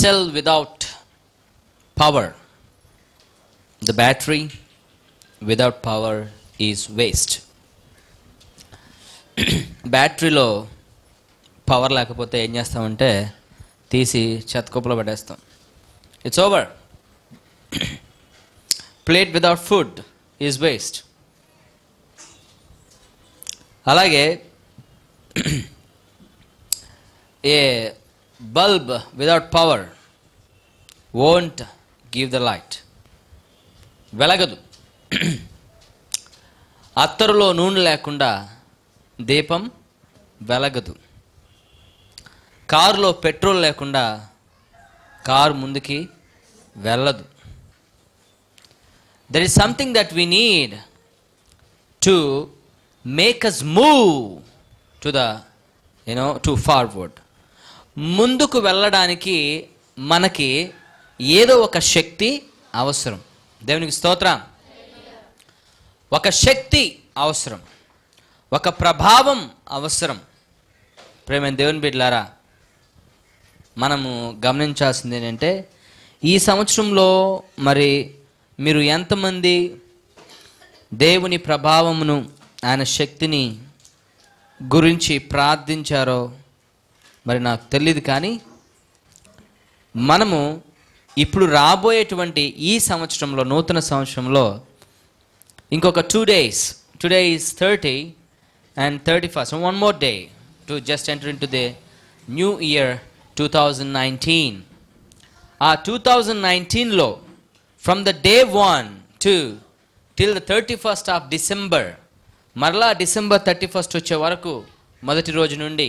cell without power, the battery without power is waste. బ్యాటరీలో power లేకపోతే ఏం చేస్తామంటే తీసి చెత్తకుప్పలో పెట్టేస్తాం. It's over. Plate without food is waste. అలాగే a bulb without power won't give the light. వెలగదు. అత్తరులో నూనె లేకుండా దీపం వెలగదు. కారులో పెట్రోల్ లేకుండా కారు ముందుకి వెళ్ళదు. There is something that we need to make us move to the to forward. ముందుకు వెళ్ళడానికి మనకి ఏదో ఒక శక్తి అవసరం. దేవునికి స్తోత్రం. ఒక శక్తి అవసరం, ఒక ప్రభావం అవసరం. ప్రేమైన దేవుని బిడ్డలారా, మనము గమనించాల్సింది ఏంటంటే ఈ సంవత్సరంలో మరి మీరు ఎంతమంది దేవుని ప్రభావమును, ఆయన శక్తిని గురించి ప్రార్థించారో మరి నాకు తెలియదు. కానీ మనము ఇప్పుడు రాబోయేటువంటి ఈ సంవత్సరంలో, నూతన సంవత్సరంలో ఇంకొక 2 days, today is 30 and 31st, so one more day to just enter into the new year 2019. 2019లో from the day 1 to till the 31st of December, మరలా December 31st వచ్చే వరకు, మొదటి రోజు నుండి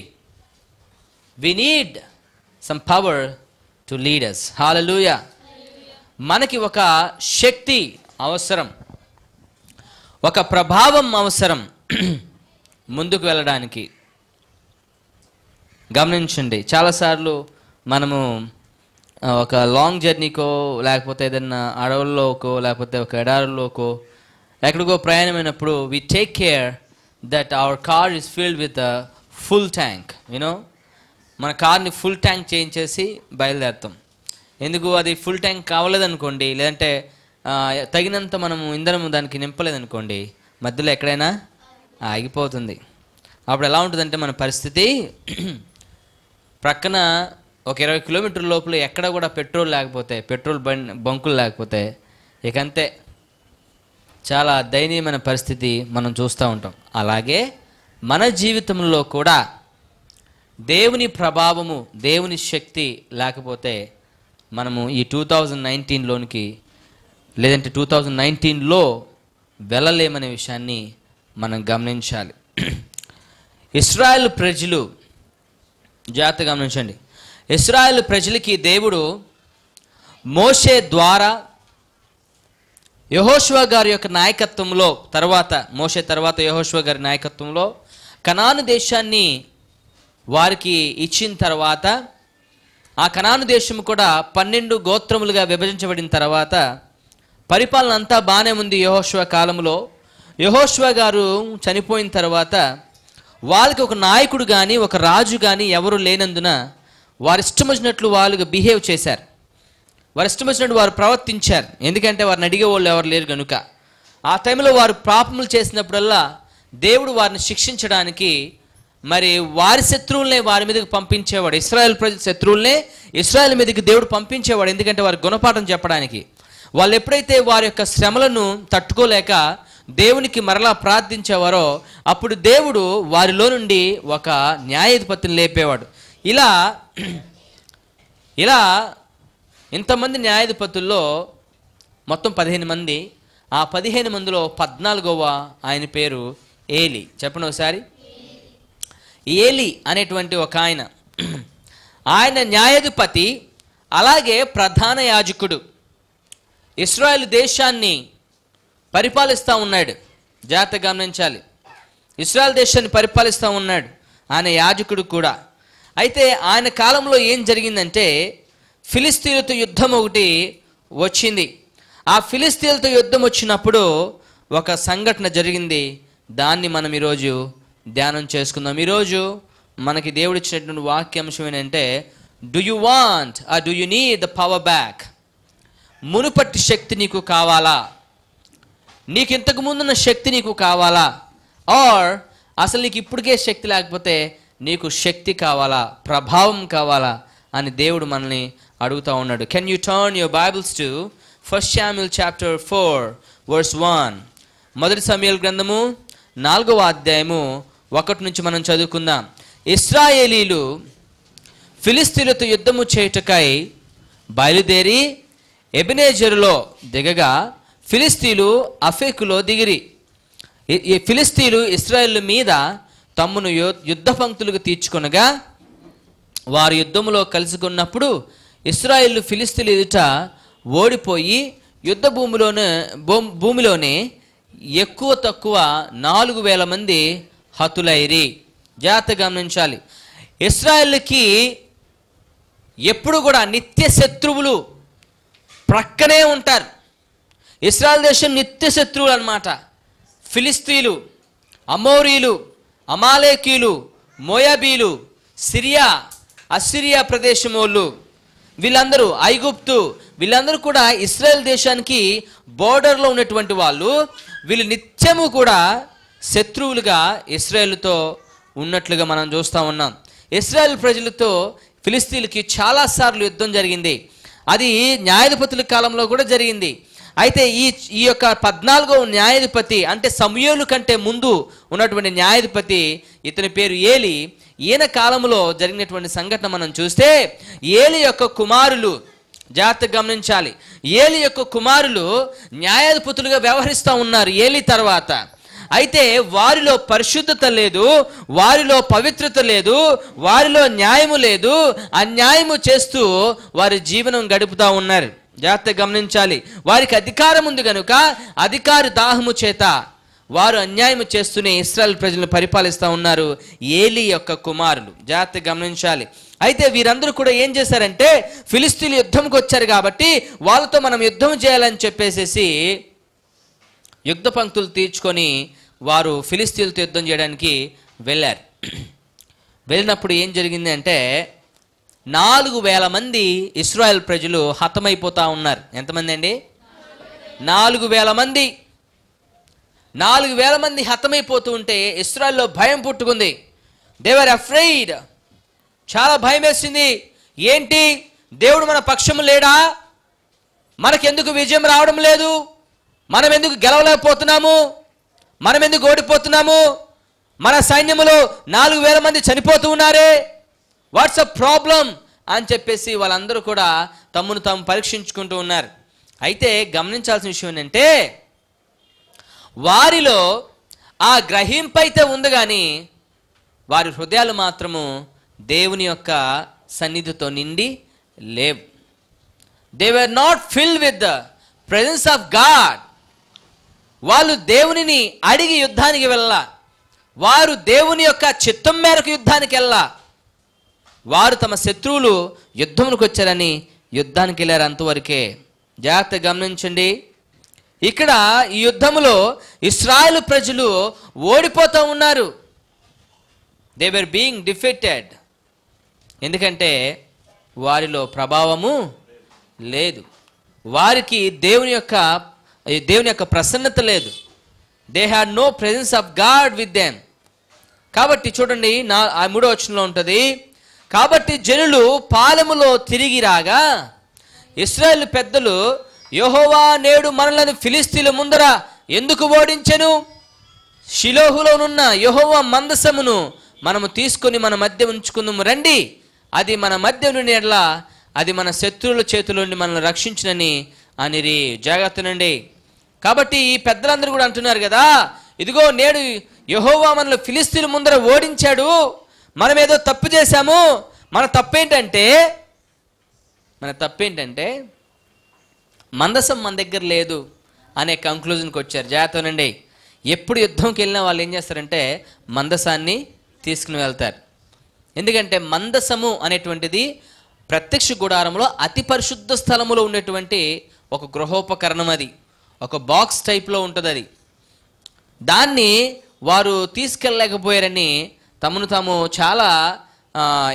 we need some power to lead us. Hallelujah. మనకి ఒక శక్తి అవసరం, ఒక ప్రభావం అవసరం ముందుకు వెళ్ళడానికి. గమనించండి, చాలాసార్లు మనము ఒక లాంగ్ జర్నీకో, లేకపోతే ఏదైనా అడవుల్లోకో, లేకపోతే ఒక ఎడారుల్లోకో ఎక్కడికో ప్రయాణమైనప్పుడు we take care that our car is filled with a full tank. మన కార్ని ఫుల్ ట్యాంక్ చేయించేసి బయలుదేరుతాం. ఎందుకు? అది ఫుల్ ట్యాంక్ కావలేదనుకోండి, లేదంటే తగినంత మనము ఇంధనము దానికి నింపలేదనుకోండి, మధ్యలో ఎక్కడైనా ఆగిపోతుంది. అప్పుడు ఎలా ఉంటుందంటే మన పరిస్థితి, ప్రక్కన ఒక 20 కిలోమీటర్ల లోపల ఎక్కడ కూడా పెట్రోల్ లేకపోతే, పెట్రోల్ బంకులు లేకపోతే ఇకంతే, చాలా దయనీయమైన పరిస్థితి మనం చూస్తూ ఉంటాం. అలాగే మన జీవితంలో కూడా దేవుని ప్రభావము, దేవుని శక్తి లేకపోతే మనము ఈ 2019లోనికి, లేదంటే 2019లో వెళ్ళలేమనే విషయాన్ని మనం గమనించాలి. ఇశ్రాయేలు ప్రజలు, జాగ్రత్తగా గమనించండి, ఇశ్రాయేలు ప్రజలకి దేవుడు మోషే ద్వారా, యెహోషువ గారి యొక్క నాయకత్వంలో, తర్వాత మోషే తర్వాత యెహోషువ గారి నాయకత్వంలో కనాను దేశాన్ని వారికి ఇచ్చిన తర్వాత, ఆ కనాను దేశం కూడా 12 గోత్రములుగా విభజించబడిన తర్వాత పరిపాలన అంతా బాగానే ఉంది. యెహోషువ కాలంలో యెహోషువ గారు చనిపోయిన తర్వాత వాళ్ళకి ఒక నాయకుడు కానీ, ఒక రాజు కానీ ఎవరు లేనందున వారి ఇష్టం వచ్చినట్లు వాళ్ళు బిహేవ్ చేశారు, వారి ఇష్టం వచ్చినట్టు వారు ప్రవర్తించారు. ఎందుకంటే వారిని అడిగే వాళ్ళు ఎవరు లేరు కనుక. ఆ టైంలో వారు పాపములు చేసినప్పుడల్లా దేవుడు వారిని శిక్షించడానికి మరి వారి శత్రువులనే వారి మీదకి పంపించేవాడు. ఇశ్రాయేల్ ప్రజల శత్రువులనే ఇశ్రాయేల్ మీదకి దేవుడు పంపించేవాడు. ఎందుకంటే వారి గుణపాఠం చెప్పడానికి. వాళ్ళు ఎప్పుడైతే వారి యొక్క శ్రమలను తట్టుకోలేక దేవునికి మరలా ప్రార్థించేవారో అప్పుడు దేవుడు వారిలో నుండి ఒక న్యాయాధిపతిని లేపేవాడు. ఇలా ఇంతమంది న్యాయాధిపతుల్లో మొత్తం 15 మంది. ఆ 15 మందిలో 14వ ఆయన పేరు ఏలి. చెప్పండి ఒకసారి. ఏలి అనేటువంటి ఒక ఆయన న్యాయాధిపతి, అలాగే ప్రధాన యాజకుడు. ఇశ్రాయేలు దేశాన్ని పరిపాలిస్తూ ఉన్నాడు. జాగ్రత్తగా గమనించాలి, ఇశ్రాయేల్ దేశాన్ని పరిపాలిస్తూ ఉన్నాడు ఆయన యాజకుడు కూడా. అయితే ఆయన కాలంలో ఏం జరిగిందంటే ఫిలిస్తీన్లతో యుద్ధం ఒకటి వచ్చింది. ఆ ఫిలిస్తీన్లతో యుద్ధం వచ్చినప్పుడు ఒక సంఘటన జరిగింది. దాన్ని మనం ఈరోజు ధ్యానం చేసుకుందాం. ఈరోజు మనకి దేవుడు ఇచ్చినటువంటి వాక్యాంశం ఏంటంటే do you want or do you need the power back? మునుపటి శక్తి నీకు కావాలా? నీకు ఇంతకు ముందున్న శక్తి నీకు కావాలా? ఆర్ అసలు నీకు ఇప్పటికే శక్తి లేకపోతే నీకు శక్తి కావాలా, ప్రభావం కావాలా అని దేవుడు మనల్ని అడుగుతూ ఉన్నాడు. Can you turn your Bibles to 1 Samuel chapter 4 verse 1. మొదటి సమూయేలు గ్రంథము 4వ అధ్యాయము 1 నుంచి మనం చదువుకుందాం. ఇశ్రాయేలీలు ఫిలిస్తీయులతో యుద్ధము చేయుటకై బయలుదేరి ఎబెనెజరులో దిగగా ఫిలిస్తీయులు అఫెకులో దిగిరి. ఈ ఫిలిస్తీయులు ఇశ్రాయేలు మీద తమ్మును యుద్ధ పంక్తులకు తీర్చుకొనగా వారు యుద్ధములో కలుసుకున్నప్పుడు ఇశ్రాయేలు ఫిలిస్తీయుల ఎదుట ఓడిపోయి యుద్ధ భూమిలోనే ఎక్కువ తక్కువ 4,000 మంది హతులైరి. జాగ్రత్తగా గమనించాలి. ఇశ్రాయేలుకి ఎప్పుడు కూడా నిత్య శత్రువులు ప్రక్కనే ఉంటారు. ఇశ్రాయేల్ దేశం నిత్య శత్రువులు అన్నమాట. ఫిలిస్తీయులు, అమోరీలు, అమాలేకీలు, మోయాబీలు, సిరియా, అసిరియా ప్రదేశం వాళ్ళు, వీళ్ళందరూ ఐగుప్తు, వీళ్ళందరూ కూడా ఇశ్రాయేల్ దేశానికి బోర్డర్లో ఉన్నటువంటి వాళ్ళు. వీళ్ళు నిత్యము కూడా శత్రువులుగా ఇశ్రాయేలుతో ఉన్నట్లుగా మనం చూస్తూ ఉన్నాం. ఇశ్రాయేల్ ప్రజలతో ఫిలిస్తీన్లకి చాలాసార్లు యుద్ధం జరిగింది. అది న్యాయాధిపతుల కాలంలో కూడా జరిగింది. అయితే ఈ యొక్క 14వ న్యాయాధిపతి అంటే సమూయేలు కంటే ముందు ఉన్నటువంటి న్యాయాధిపతి, ఇతని పేరు ఏలి. ఈయన కాలంలో జరిగినటువంటి సంఘటన మనం చూస్తే ఏలి యొక్క కుమారులు, జాగ్రత్తగా గమనించాలి, ఏలి యొక్క కుమారులు న్యాయాధిపతులుగా వ్యవహరిస్తూ ఉన్నారు ఏలి తర్వాత. అయితే వారిలో పరిశుద్ధత లేదు, వారిలో పవిత్రత లేదు, వారిలో న్యాయము లేదు. అన్యాయము చేస్తూ వారి జీవనం గడుపుతూ ఉన్నారు. జాగ్రత్తగా గమనించాలి. వారికి అధికారం ఉంది కనుక అధికారి దాహము చేత వారు అన్యాయం చేస్తూనే ఇశ్రాయేల్ ప్రజలను పరిపాలిస్తూ ఉన్నారు ఏలి యొక్క కుమారులు. జాగ్రత్తగా గమనించాలి. అయితే వీరందరూ కూడా ఏం చేశారంటే ఫిలిస్తీన్లు యుద్ధంకి వచ్చారు కాబట్టి వాళ్ళతో మనం యుద్ధం చేయాలని చెప్పేసేసి యుద్ధ పంక్తులు తీర్చుకొని వారు ఫిలిస్తీన్లతో యుద్ధం చేయడానికి వెళ్ళారు. వెళ్ళినప్పుడు ఏం జరిగింది అంటే 4,000 మంది ఇశ్రాయేల్ ప్రజలు హతమైపోతా ఉన్నారు. ఎంతమంది అండి? 4,000 మంది. 4,000 మంది హతమైపోతూ ఉంటే ఇశ్రాయేల్లో భయం పుట్టుకుంది. They were afraid. చాలా భయం వేసింది. ఏంటి, దేవుడు మన పక్షము లేడా? మనకెందుకు విజయం రావడం లేదు? మనం ఎందుకు గెలవలేకపోతున్నాము? మనం ఎందుకు ఓడిపోతున్నాము? మన సైన్యములో 4,000 మంది చనిపోతూ ఉన్నారే, వాట్స్ అ ప్రాబ్లం అని చెప్పేసి వాళ్ళందరూ కూడా తమను తాము పరీక్షించుకుంటూ ఉన్నారు. అయితే గమనించాల్సిన విషయం ఏంటంటే వారిలో ఆ గ్రహింపు అయితే ఉంది కానీ వారి హృదయాలు మాత్రము దేవుని యొక్క సన్నిధితో నిండి లేవు. They were not filled with the presence of God. వాళ్ళు దేవునిని అడిగి యుద్ధానికి వెళ్ళా, వారు దేవుని యొక్క చిత్తం మేరకు యుద్ధానికి వెళ్ళా. వారు తమ శత్రువులు యుద్ధములకు వచ్చారని యుద్ధానికి వెళ్ళారు, అంతవరకే. జాగ్రత్తగా గమనించండి. ఇక్కడ ఈ యుద్ధములో ఇశ్రాయేలు ప్రజలు ఓడిపోతూ ఉన్నారు. They were being defeated. ఎందుకంటే వారిలో ప్రభావము లేదు, వారికి దేవుని యొక్క ప్రసన్నత లేదు. They had no presence of God with them. కాబట్టి చూడండి 3వ వచనంలో ఉంటుంది, కాబట్టి జనులు పాలెములో తిరిగి రాగా ఇశ్రాయేలు పెద్దలు, యెహోవా నేడు మనలను ఫిలిస్తీన్ల ముందర ఎందుకు ఓడించెను? షిలోహులోనున్న యెహోవా మందసమును మనము తీసుకొని మన మధ్య ఉంచుకుందాము రండి, అది మన మధ్య నుండి ఎట్లా అది మన శత్రువుల చేతుల నుండి మనల్ని రక్షించునని అనిరి. జాగ్రత్తనండి. కాబట్టి ఈ పెద్దలందరూ కూడా అంటున్నారు కదా, ఇదిగో నేడు యెహోవా మనల్ని ఫిలిస్తీన్ల ముందర ఓడించాడు, మనం ఏదో తప్పు చేశాము. మన తప్పేంటంటే మందసం మన దగ్గర లేదు అనే కంక్లూజన్కి వచ్చారు. జాగ్రత్తనండి. ఎప్పుడు యుద్ధంకి వెళ్ళినా వాళ్ళు ఏం చేస్తారంటే మందసాన్ని తీసుకుని వెళ్తారు. ఎందుకంటే మందసము అనేటువంటిది ప్రత్యక్ష గుడారంలో అతి పరిశుద్ధ స్థలములో ఉండేటువంటి ఒక గృహోపకరణం. అది ఒక బాక్స్ టైప్లో ఉంటుంది. అది దాన్ని వారు తీసుకెళ్ళలేకపోయారని తమను తాము చాలా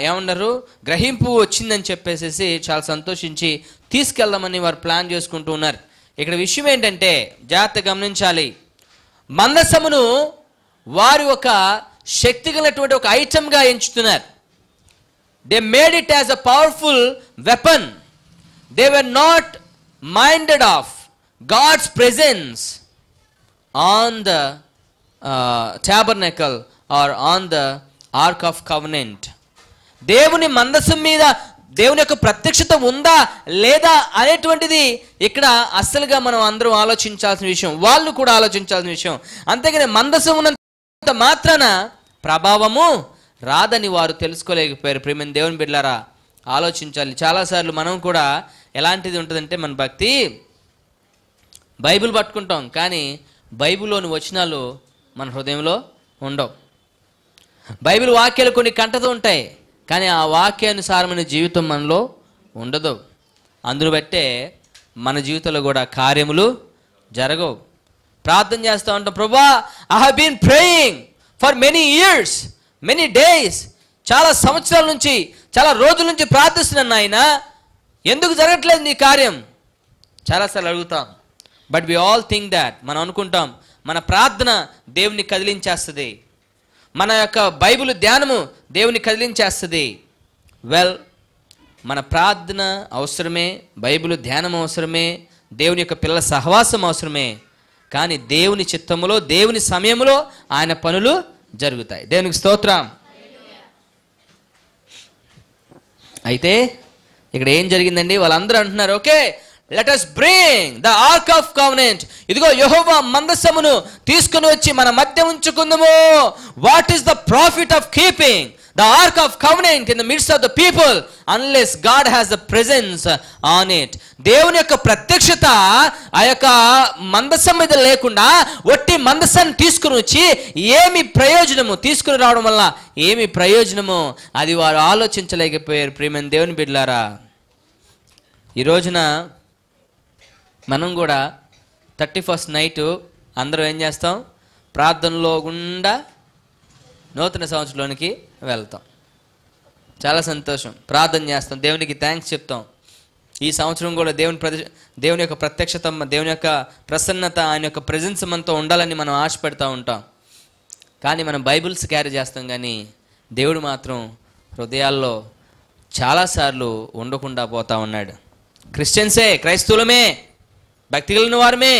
ఏమన్నారు, గ్రహింపు వచ్చిందని చెప్పేసి చాలా సంతోషించి తీసుకెళ్దామని వారు ప్లాన్ చేసుకుంటూ ఉన్నారు. ఇక్కడ విషయం ఏంటంటే జాగ్రత్తగా గమనించాలి. మందసమును వారి ఒక శక్తి కలిగినటువంటి ఒక ఐటమ్గా ఎంచుతున్నారు. They made it as a powerful weapon. They were not minded of God's presence on the tabernacle or on the ark of covenant. దేవుని మందసం మీద దేవుని యొక్క ప్రత్యక్షత ఉందా లేదా అనేటువంటిది ఇక్కడ అస్సలుగా మనం అందరం ఆలోచించాల్సిన విషయం, వాళ్ళు కూడా ఆలోచించాల్సిన విషయం. అంతేగాని మందసం ఉన్నంత మాత్రాన ప్రభావము రాదని వారు తెలుసుకోలేకపోయారు. ప్రియమైన దేవుని బిడ్డలారా, ఆలోచించాలి. చాలాసార్లు మనం కూడా ఎలాంటిది ఉంటుందంటే, మన భక్తి బైబిల్ పట్టుకుంటాం కానీ బైబిల్లోని వచనాలు మన హృదయంలో ఉండవు. బైబిల్ వాక్యాలు కొన్ని కంటతో ఉంటాయి కానీ ఆ వాక్యానుసారమైన జీవితం మనలో ఉండదు. అందును బట్టే మన జీవితంలో కూడా కార్యములు జరగవు. ప్రార్థన చేస్తూ ఉంటాం, ప్రభువా I have been praying for many years, many days, చాలా సంవత్సరాల నుంచి, చాలా రోజుల నుంచి ప్రార్థిస్తున్నాను నాయన, ఎందుకు జరగట్లేదు నీ కార్యం? చాలాసార్లు అడుగుతాం. But we all think that, మనం అనుకుంటాం మన ప్రార్థన దేవుని కదిలించేస్తుంది, మన యొక్క బైబిల్ ధ్యానము దేవుని కదిలించేస్తుంది. వెల్, మన ప్రార్థన అవసరమే, బైబిల్ ధ్యానం అవసరమే, దేవుని యొక్క పిల్లల సహవాసం అవసరమే. కానీ దేవుని చిత్తములో, దేవుని సమయంలో ఆయన పనులు జరుగుతాయి. దేవునికి స్తోత్రం. అయితే ఇక్కడ ఏం జరిగిందండి? వాళ్ళందరూ అంటున్నారు, okay let us bring the ark of covenant. ఇదిగో యెహోవా మందసమును తీసుకొని వచ్చి మన మధ్య ఉంచుకుందాము. What is the profit of keeping the ark of covenant in the midst of the people unless God has the presence on it? దేవుని యొక్క ప్రత్యక్షత ఆ యొక్క మందసం మీద లేకుండా ఒట్టి మందసాన్ని తీసుకుని వచ్చి ఏమి ప్రయోజనము? తీసుకుని రావడం వల్ల ఏమి ప్రయోజనము? అది వారు ఆలోచించలేకపోయారు. ప్రియమైన దేవుని బిడ్డలారా, ఈ రోజున మనం కూడా 31st నైటు అందరూ ఏం చేస్తాం? ప్రార్థనలో గుండా నూతన సంవత్సరంలోనికి వెళ్తాం. చాలా సంతోషం, ప్రార్థన చేస్తాం, దేవునికి థ్యాంక్స్ చెప్తాం. ఈ సంవత్సరం కూడా దేవుని యొక్క ప్రత్యక్షత, దేవుని యొక్క ప్రసన్నత, ఆయన యొక్క ప్రెజెన్స్ మనతో ఉండాలని మనం ఆశపడుతూ ఉంటాం. కానీ మనం బైబిల్స్ క్యారీ చేస్తాం కానీ దేవుడు మాత్రం హృదయాల్లో చాలాసార్లు ఉండకుండా పోతా ఉన్నాడు. క్రిస్టియన్సే, క్రైస్తవులమే, భక్తి కలిగిన వారమే,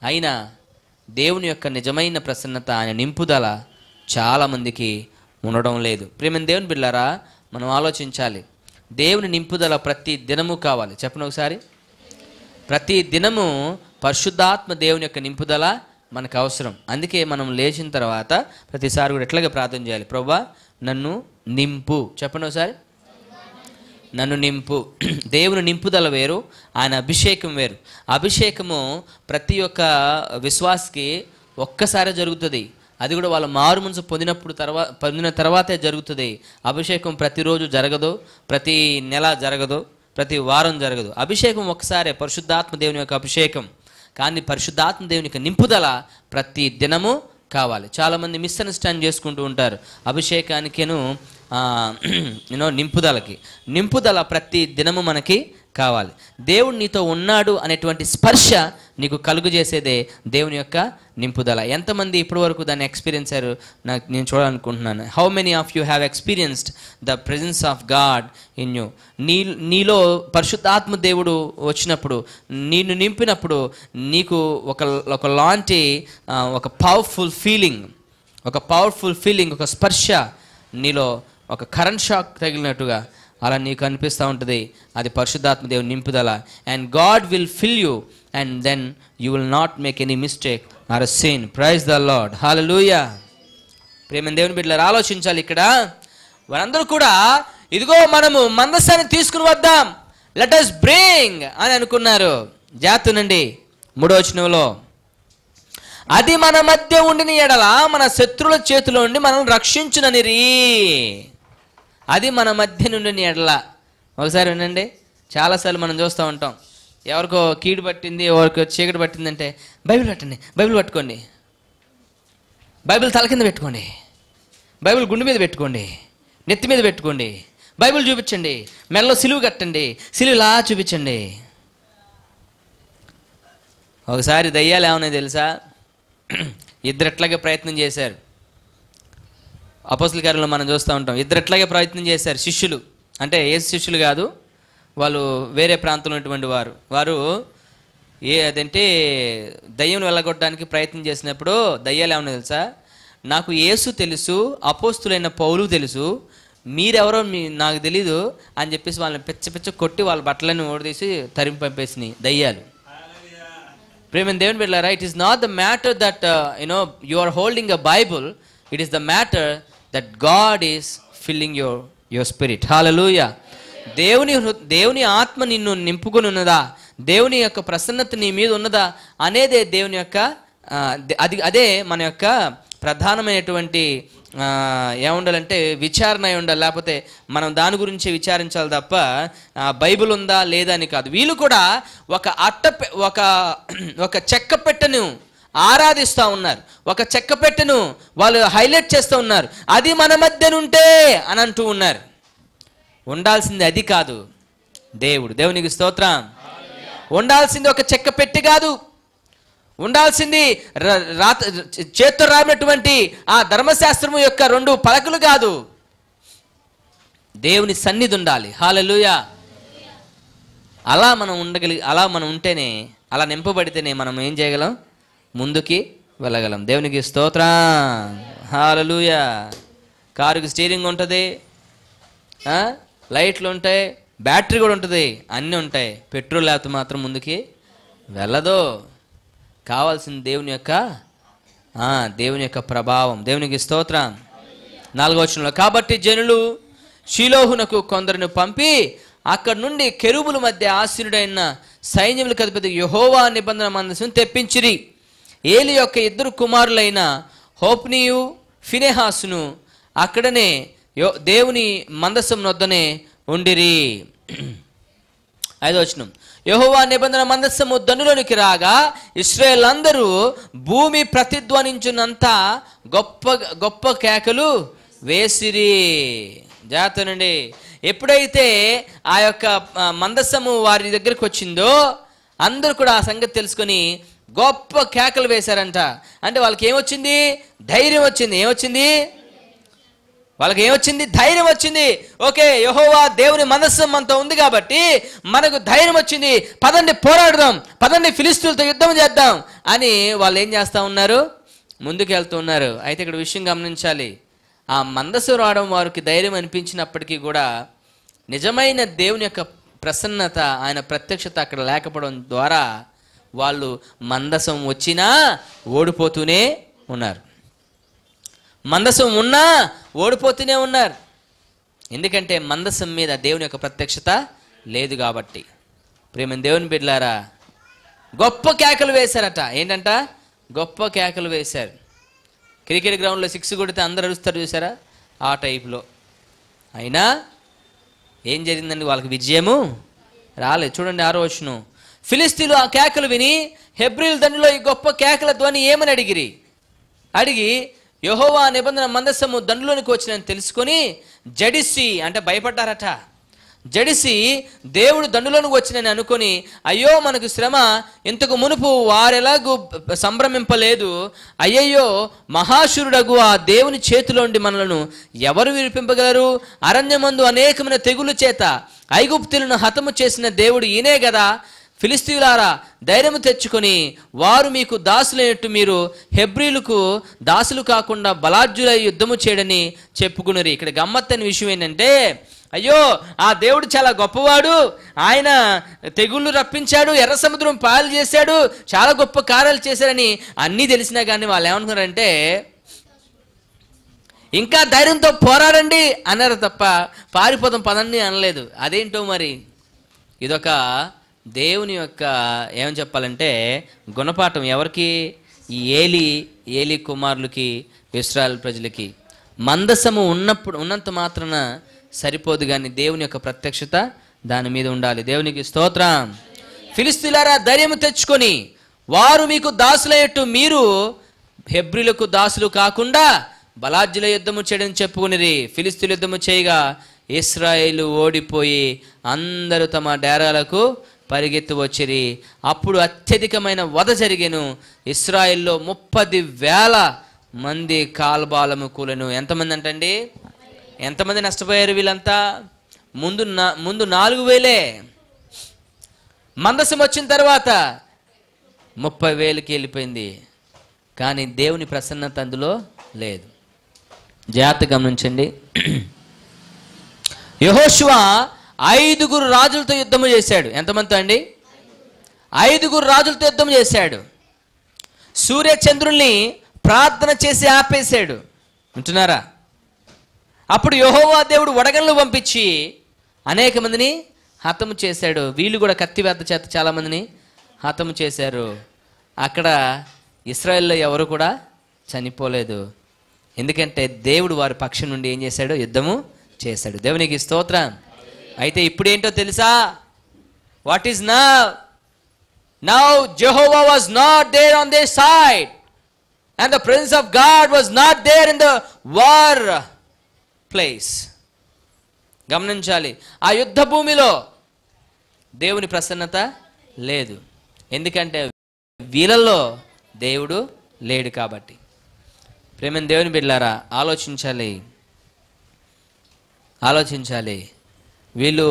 అయినా దేవుని యొక్క నిజమైన ప్రసన్నత, ఆయన నింపుదల చాలామందికి ఉండడం లేదు. ప్రియమైన దేవుని బిడ్డలారా, మనం ఆలోచించాలి. దేవుని నింపుదల ప్రతి దినము కావాలి. చెప్పండి ఒకసారి. ప్రతి దినము పరిశుద్ధాత్మ దేవుని యొక్క నింపుదల మనకు అవసరం. అందుకే మనం లేచిన తర్వాత ప్రతిసారి కూడా ఎట్లాగే ప్రార్థన చేయాలి, ప్రభువా నన్ను నింపు. చెప్పండి ఒకసారి, నన్ను నింపు. దేవుని నింపుదల వేరు, ఆయన అభిషేకం వేరు. అభిషేకము ప్రతి ఒక్క విశ్వాసకి ఒక్కసారి జరుగుతుంది. అది కూడా వాళ్ళ మారు మనసు పొందిన తర్వాతే జరుగుతుంది. అభిషేకం ప్రతిరోజు జరగదు, ప్రతి నెల జరగదు, ప్రతి వారం జరగదు. అభిషేకం ఒక్కసారే, పరిశుద్ధాత్మ దేవుని యొక్క అభిషేకం. కానీ పరిశుద్ధాత్మ దేవుని యొక్క నింపుదల ప్రతి దినము కావాలి. చాలామంది మిస్అండర్స్టాండ్ చేసుకుంటూ ఉంటారు అభిషేకానికిను నింపుదల ప్రతి దినము మనకి కావాలి. దేవుడు నీతో ఉన్నాడు అనేటువంటి స్పర్శ నీకు కలుగు చేసేదే దేవుని యొక్క నింపుదల. ఎంతమంది ఇప్పటి వరకు దాన్ని ఎక్స్పీరియన్స్ అయ్యారు నేను చూడాలనుకుంటున్నాను. How many of you have experienced the presence of God in you? నీలో పరిశుద్ధాత్మ దేవుడు వచ్చినప్పుడు, నిన్ను నింపినప్పుడు నీకు ఒక లాంటి ఒక పవర్ఫుల్ ఫీలింగ్, ఒక స్పర్శ, నీలో ఒక కరెంట్ షాక్ తగిలినట్టుగా అలా నీకు అనిపిస్తూ ఉంటుంది. అది పరిశుద్ధాత్మ దేవుని నింపుదల. And God will fill you and then you will not make any mistake or a sin. Praise the Lord, hallelujah. ప్రియమైన దేవుని బిడ్డలారా, ఆలోచించాలి. ఇక్కడ వారందరూ కూడా ఇదిగో మనము మందసాన్ని తీసుకుని వద్దాం, లెట్ us బ్రింగ్ అని అనుకున్నారు. జాతునండి 3వ వచనంలో, అది మన మధ్య ఉండిన ఎడల మన శత్రువుల చేతిలో నుండి మనం రక్షించుననిరి. అది మన మధ్య నుండి ఎడల. ఒకసారి వినండి, చాలాసార్లు మనం చూస్తూ ఉంటాం, ఎవరికో కీడు పట్టింది, ఎవరికో చీకటి పట్టిందంటే బైబిల్ పట్టండి, బైబిల్ పట్టుకోండి, బైబిల్ తల కింద పెట్టుకోండి, బైబిల్ గుండె మీద పెట్టుకోండి, నెత్తి మీద పెట్టుకోండి, బైబిల్ చూపించండి, మెడలో సిలువ కట్టండి, సిలువలా చూపించండి. ఒకసారి దయ్యాలు ఏమన్నా తెలుసా, ఇద్దరు ఎట్లాగే ప్రయత్నం చేశారు. అపోస్తల కార్యంలో మనం చూస్తూ ఉంటాం. ఇద్దరు ఎట్లాగే ప్రయత్నం చేశారు శిష్యులు, అంటే యేసు శిష్యులు కాదు, వాళ్ళు వేరే ప్రాంతంలో ఉన్నటువంటి వారు అదంటే దయ్యం వెళ్ళగొట్టడానికి ప్రయత్నం చేసినప్పుడు దయ్యాలు ఏమన్నా తెలుసా, నాకు యేసు తెలుసు, అపోస్తులైన పౌలు తెలుసు, మీరెవరో నాకు తెలీదు అని చెప్పేసి వాళ్ళని పిచ్చ కొట్టి వాళ్ళ బట్టలను ఓడదీసి తరిమి పంపేసినాయి దయ్యాలు. ప్రేమ దేవుని బిడ్డలారా, it is not the matter that you are holding a Bible, it is the matter that God is filling your spirit. Hallelujah. దేవుని ఆత్మ నిన్ను నింపుకొని ఉన్నదా, దేవుని యొక్క ప్రసన్నత నీ మీద ఉన్నదా అనేదే దేవుని యొక్క అదే మన యొక్క ప్రధానమైనటువంటి ఏముండాలంటే విచారణ అయి ఉండాలి. లేకపోతే మనం దాని గురించి విచారించాలి తప్ప బైబిల్ ఉందా లేదా అని కాదు. వీళ్ళు కూడా ఒక చెక్క పెట్టెను ఆరాధిస్తూ ఉన్నారు, ఒక చెక్క పెట్టెను వాళ్ళు హైలైట్ చేస్తూ ఉన్నారు. అది మన మధ్యనుంటే అని అంటూ ఉన్నారు. ఉండాల్సింది అది కాదు, దేవునికి స్తోత్రం. ఉండాల్సింది ఒక చెక్క పెట్టి కాదు, ఉండాల్సింది చేత్తో రాబినటువంటి ఆ ధర్మశాస్త్రము యొక్క 2 పలకలు కాదు, దేవుని సన్నిధి ఉండాలి. హల్లెలూయా. అలా మనం ఉంటేనే, అలా నింపబడితేనే మనం ఏం చేయగలం, ముందుకి వెళ్ళగలం. దేవునికి స్తోత్రం. హల్లెలూయా. కారుకి స్టీరింగ్ ఉంటుంది, లైట్లు ఉంటాయి, బ్యాటరీ కూడా ఉంటుంది, అన్నీ ఉంటాయి. పెట్రోల్ లేకపోతే మాత్రం ముందుకి వెళ్ళదు. కావాల్సింది దేవుని యొక్క ప్రభావం. దేవునికి స్తోత్రం. 4వ వచనంలో, కాబట్టి జనులు షిలోహునకు కొందరిని పంపి అక్కడి నుండి కెరూబుల మధ్య ఆసీనుడైన సైన్యములకు అధిపతి యెహోవా నిబంధన మందసం తెప్పించిరి. ఏలి యొక్క 2 కుమారులైన హోప్నియు ఫినెహాసును అక్కడనే దేవుని మందసం వద్దనే ఉండిరి. 5వ వచనం, యెహోవా నిబంధన మందసము దండులోనికి రాగా ఇశ్రాయేలు అందరూ భూమి ప్రతిధ్వనించున్నంత గొప్ప కేకలు వేసిరి. జాగ్రత్తనండి. ఎప్పుడైతే ఆ యొక్క మందసము వారి దగ్గరికి వచ్చిందో అందరూ కూడా ఆ సంగతి తెలుసుకొని గొప్ప కేకలు వేశారంట. అంటే వాళ్ళకి ఏమొచ్చింది, ధైర్యం వచ్చింది. వాళ్ళకి ఏమొచ్చింది, ధైర్యం వచ్చింది. ఓకే, యెహోవా దేవుని మనస్సు మనతో ఉంది కాబట్టి మనకు ధైర్యం వచ్చింది, పదండి పోరాడదాం, పదండి ఫిలిష్తీయులతో యుద్ధం చేద్దాం అని వాళ్ళు ఏం చేస్తూ ఉన్నారు, ముందుకు వెళ్తూ ఉన్నారు. అయితే ఇక్కడ విషయం గమనించాలి, ఆ మందసు రావడం వారికి ధైర్యం అనిపించినప్పటికీ కూడా నిజమైన దేవుని యొక్క ప్రసన్నత, ఆయన ప్రత్యక్షత అక్కడ లేకపోవడం ద్వారా వాళ్ళు మందసం వచ్చినా ఓడిపోతూనే ఉన్నారు. మందసం ఉన్నా ఓడిపోతూనే ఉన్నారు. ఎందుకంటే మందసం మీద దేవుని యొక్క ప్రత్యక్షత లేదు కాబట్టి. ప్రేమ దేవుని బిడ్డలారా, గొప్ప కేకలు వేశారట. ఏంటంట, గొప్ప కేకలు వేశారు. క్రికెట్ గ్రౌండ్లో 6 కొడితే అందరు అరుస్తారు చూసారా, ఆ టైప్లో. అయినా ఏం జరిగిందండి, వాళ్ళకి విజయము రాలేదు. చూడండి 6వ వచనం, ఫిలిష్తీయులు ఆ కేకలు విని హెబ్రీల దండులో ఈ గొప్ప కేకల ధ్వని ఏమని అడిగి యెహోవా నిబంధన మందసము దండులోనికి వచ్చినని తెలుసుకొని జడిసి, అంటే భయపడ్డారట. జడిసి దేవుడు దండులోనికి వచ్చినని అనుకొని, అయ్యో మనకు శ్రమ, ఇంతకు మునుపు వారెలాగూ సంభ్రమింపలేదు, అయ్యయ్యో మహాశూరుడగు ఆ దేవుని చేతిలోండి మనలను ఎవరు విడిపింపగలరు? అరణ్యమందు అనేకమైన తెగులు చేత ఐగుప్తులను హతము చేసిన దేవుడు ఈయనే కదా. ఫిలిష్తీయులారా ధైర్యము తెచ్చుకొని వారు మీకు దాసులైనట్టు మీరు హెబ్రీలకు దాసులు కాకుండా బలాఢ్యులై యుద్ధము చేయడని చెప్పుకున్నారు. ఇక్కడ గమ్మత్తైన విషయం ఏంటంటే, అయ్యో ఆ దేవుడు చాలా గొప్పవాడు, ఆయన తెగుళ్ళు రప్పించాడు, ఎర్ర సముద్రం పాలు చేశాడు, చాలా గొప్ప కార్యాలు చేశారని అన్నీ తెలిసినా కానీ వాళ్ళు ఏమనుకున్నారంటే ఇంకా ధైర్యంతో పోరాడండి అన్నారు తప్ప పారిపోతాం పదండి అనలేదు. అదేంటో మరి, ఇదొక దేవుని యొక్క ఏమని చెప్పాలంటే గుణపాఠం. ఎవరికి? ఈ ఏలి కుమారులకి, ఇశ్రాయేలు ప్రజలకి. మందసము ఉన్నంత మాత్రాన సరిపోదు కానీ దేవుని యొక్క ప్రత్యక్షత దాని మీద ఉండాలి. దేవునికి స్తోత్రం. ఫిలిష్తీయులారా ధైర్యము తెచ్చుకొని వారు మీకు దాసులయ్యట్టు మీరు హెబ్రీలకు దాసులు కాకుండా బలాజ్యుల యుద్ధము చేయడని చెప్పుకునిరి. ఫిలిస్తీన్ల యుద్ధము చేయగా ఇశ్రాయేలు ఓడిపోయి అందరూ తమ డేరాలకు పరిగెత్తి వచ్చిరి. అప్పుడు అత్యధికమైన వధ జరిగెను. ఇశ్రాయేల్లో 30,000 మంది కాల్బాలము కూలెను. ఎంతమంది అంటండి? ఎంతమంది నష్టపోయారు వీళ్ళంతా? ముందు 4,000. మందసం వచ్చిన తర్వాత 30,000కి వెళ్ళిపోయింది. కానీ దేవుని ప్రసన్నత అందులో లేదు. జాగ్రత్తగా గమనించండి. యెహోషువ 5 రాజులతో యుద్ధము చేశాడు. ఎంతమందితో అండి? 5 రాజులతో యుద్ధం చేశాడు. సూర్యచంద్రుల్ని ప్రార్థన చేసి ఆపేశాడు. వింటున్నారా? అప్పుడు యెహోవా దేవుడు వడగళ్ళు పంపించి అనేక మందిని హతము చేశాడు. వీళ్ళు కూడా కత్తివేత చేత చాలా మందిని హతము చేశారు. అక్కడ ఇశ్రాయేల్లో ఎవరు కూడా చనిపోలేదు. ఎందుకంటే దేవుడు వారి పక్షం నుండి ఏం చేశాడు? యుద్ధము చేశాడు. దేవునికి స్తోత్రం. అయితే ఇప్పుడు ఏంటో తెలుసా? What is now Jehovah was not there on their side and the presence of God was not there in the war place. గమనించాలి, ఆ యుద్ధ భూమిలో దేవుని ప్రసన్నత లేదు. ఎందుకంటే వీళ్ళల్లో దేవుడు లేడు కాబట్టి. ప్రేమ దేవుని బిడ్డలారా, ఆలోచించాలి. వీళ్ళు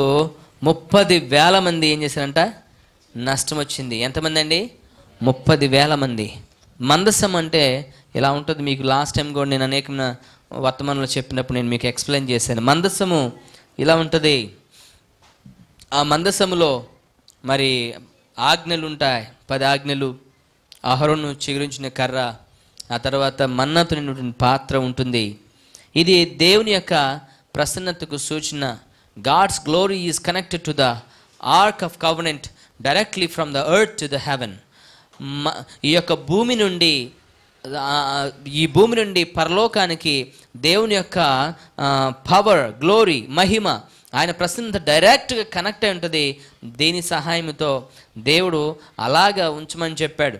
30,000 మంది ఏం చేశారంట? నష్టం వచ్చింది. ఎంతమంది అండి? 30,000 మంది. మందసం అంటే ఇలా ఉంటుంది. మీకు లాస్ట్ టైం కూడా నేను అనేక వర్తమానంలో చెప్పినప్పుడు నేను మీకు ఎక్స్ప్లెయిన్ చేశాను. మందసము ఇలా ఉంటుంది. ఆ మందసములో మరి ఆజ్ఞలు ఉంటాయి. 10 ఆజ్ఞలు, అహరోను చిగురించిన కర్ర, ఆ తర్వాత మన్నాతో నిండిన పాత్ర ఉంటుంది. ఇది దేవుని యొక్క ప్రసన్నతకు సూచన. God's glory is connected to the ark of covenant directly from the earth to the heaven. ఈ యొక్క భూమి నుండి పరలోకానికి దేవుని యొక్క పవర్, గ్లోరీ, మహిమ, ఆయన ప్రసన్నత డైరెక్ట్గా కనెక్ట్ అయి ఉంటుంది. దీని సహాయంతో దేవుడు అలాగా ఉంచమని చెప్పాడు.